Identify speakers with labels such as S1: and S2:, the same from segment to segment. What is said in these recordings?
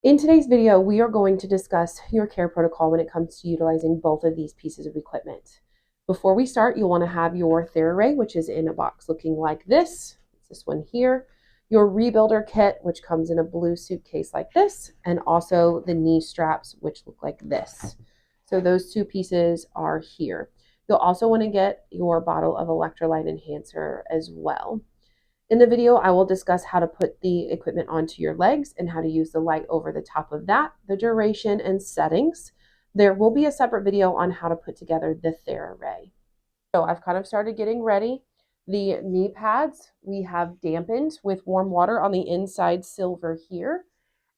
S1: In today's video, we are going to discuss your care protocol when it comes to utilizing both of these pieces of equipment. Before we start, you'll want to have your Theraray, which is in a box looking like this. It's this one here. Your rebuilder kit, which comes in a blue suitcase like this, and also the knee straps, which look like this. So those two pieces are here. You'll also want to get your bottle of electrolyte enhancer as well. In the video, I will discuss how to put the equipment onto your legs and how to use the light over the top of that, the duration and settings. There will be a separate video on how to put together the Theraray. So I've kind of started getting ready. The knee pads we have dampened with warm water on the inside silver here.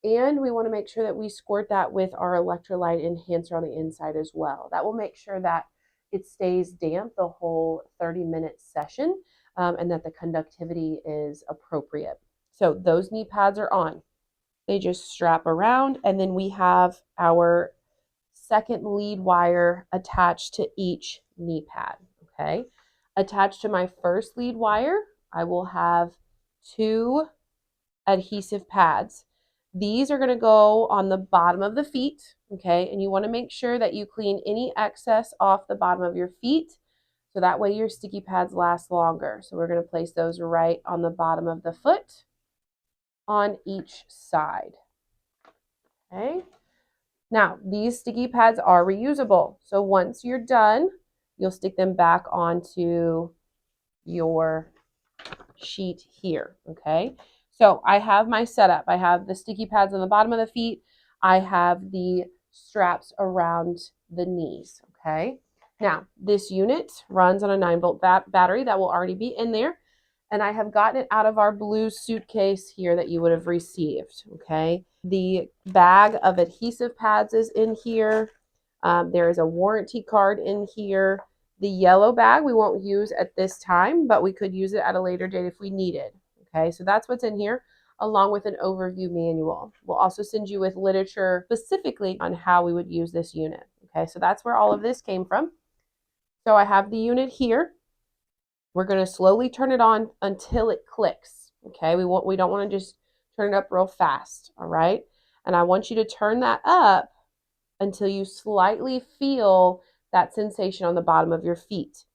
S1: And we want to make sure that we squirt that with our electrolyte enhancer on the inside as well. That will make sure that it stays damp the whole 30-minute session. And that the conductivity is appropriate. So those knee pads are on. They just strap around, and then we have our second lead wire attached to each knee pad, okay? Attached to my first lead wire, I will have 2 adhesive pads. These are going to go on the bottom of the feet, okay? And you want to make sure that you clean any excess off the bottom of your feet, so that way your sticky pads last longer. So we're going to place those right on the bottom of the foot on each side. Okay. Now, these sticky pads are reusable. So once you're done, you'll stick them back onto your sheet here. Okay. So I have my setup. I have the sticky pads on the bottom of the feet. I have the straps around the knees. Okay. Now, this unit runs on a 9-volt battery that will already be in there, and I have gotten it out of our blue suitcase here that you would have received, okay? The bag of adhesive pads is in here. There is a warranty card in here. The yellow bag we won't use at this time, but we could use it at a later date if we needed, okay? So that's what's in here, along with an overview manual. We'll also send you with literature specifically on how we would use this unit, okay? So that's where all of this came from. So I have the unit here. We're going to slowly turn it on until it clicks. Okay, we don't want to just turn it up real fast. All right, and I want you to turn that up until you slightly feel that sensation on the bottom of your feet.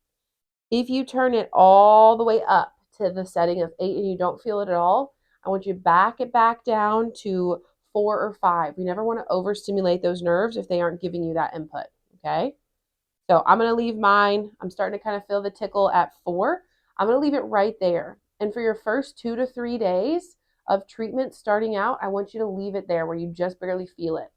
S1: If you turn it all the way up to the setting of 8 and you don't feel it at all, I want you to back it back down to 4 or 5. We never want to overstimulate those nerves if they aren't giving you that input. Okay. So I'm going to leave mine. I'm starting to kind of feel the tickle at 4. I'm going to leave it right there. And for your first 2 to 3 days of treatment starting out, I want you to leave it there where you just barely feel it.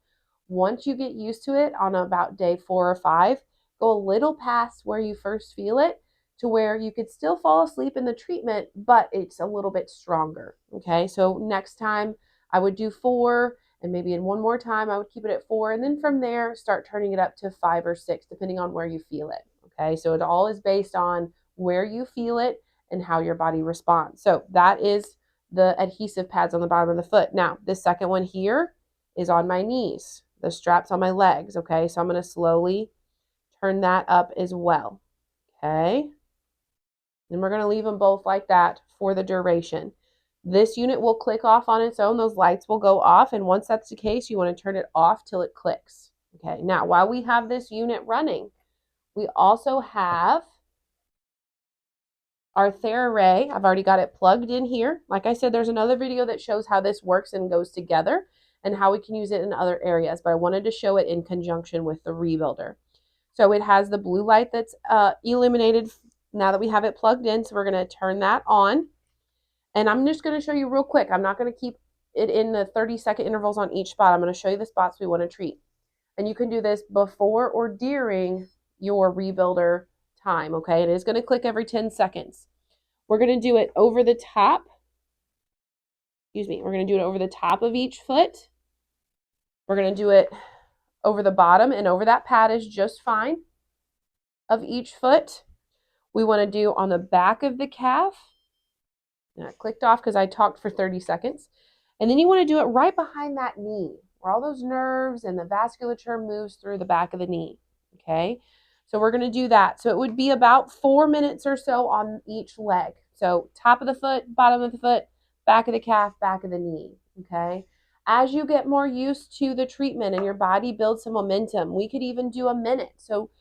S1: Once you get used to it on about day 4 or 5, go a little past where you first feel it to where you could still fall asleep in the treatment, but it's a little bit stronger. Okay, so next time I would do 4. And maybe in one more time, I would keep it at 4. And then from there, start turning it up to 5 or 6, depending on where you feel it. Okay, so it all is based on where you feel it and how your body responds. So that is the adhesive pads on the bottom of the foot. Now, this second one here is on my knees, the straps on my legs. Okay, so I'm going to slowly turn that up as well. Okay, and we're going to leave them both like that for the duration. This unit will click off on its own. Those lights will go off. And once that's the case, you want to turn it off till it clicks. Okay, now while we have this unit running, we also have our Theraray. I've already got it plugged in here. Like I said, there's another video that shows how this works and goes together and how we can use it in other areas. But I wanted to show it in conjunction with the rebuilder. So it has the blue light that's illuminated now that we have it plugged in. So we're going to turn that on. And I'm just going to show you real quick. I'm not going to keep it in the 30-second intervals on each spot. I'm going to show you the spots we want to treat. And you can do this before or during your rebuilder time, okay? It is going to click every 10 seconds. We're going to do it over the top. We're going to do it over the top of each foot. We're going to do it over the bottom, and over that pad is just fine of each foot. We want to do on the back of the calf. And I clicked off because I talked for 30 seconds. And then you want to do it right behind that knee, where all those nerves and the vasculature moves through the back of the knee. Okay, so we're going to do that. So it would be about 4 minutes or so on each leg. So top of the foot, bottom of the foot, back of the calf, back of the knee. Okay, As you get more used to the treatment and your body builds some momentum, we could even do a minute. So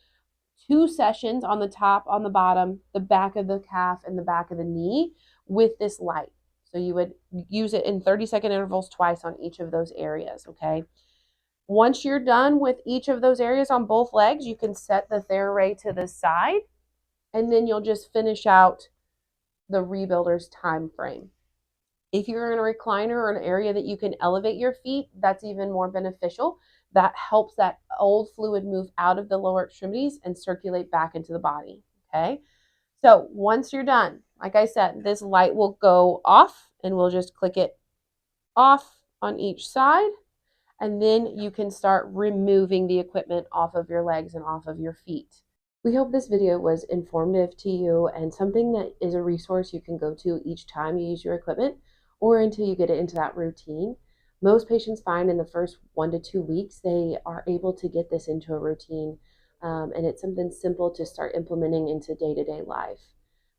S1: 2 sessions on the top, on the bottom, the back of the calf, and the back of the knee with this light. So you would use it in 30-second intervals twice on each of those areas, okay? Once you're done with each of those areas on both legs, you can set the Theraray to the side, and then you'll just finish out the rebuilder's time frame. If you're in a recliner or an area that you can elevate your feet, that's even more beneficial. That helps that old fluid move out of the lower extremities and circulate back into the body, okay? So once you're done, like I said, this light will go off and we'll just click it off on each side. And then you can start removing the equipment off of your legs and off of your feet. We hope this video was informative to you and something that is a resource you can go to each time you use your equipment or until you get it into that routine. Most patients find in the first 1 to 2 weeks they are able to get this into a routine, and it's something simple to start implementing into day-to-day life.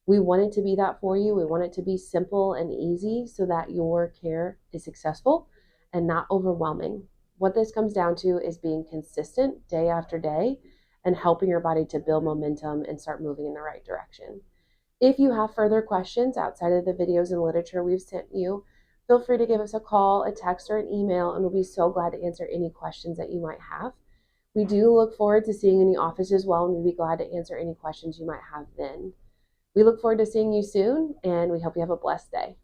S1: We want it to be that for you. We want it to be simple and easy so that your care is successful and not overwhelming. What this comes down to is being consistent day after day and helping your body to build momentum and start moving in the right direction. If you have further questions outside of the videos and literature we've sent you, feel free to give us a call, a text, or an email, and we'll be so glad to answer any questions that you might have. We do look forward to seeing you in the office as well, and we'd be glad to answer any questions you might have then. We look forward to seeing you soon, and we hope you have a blessed day.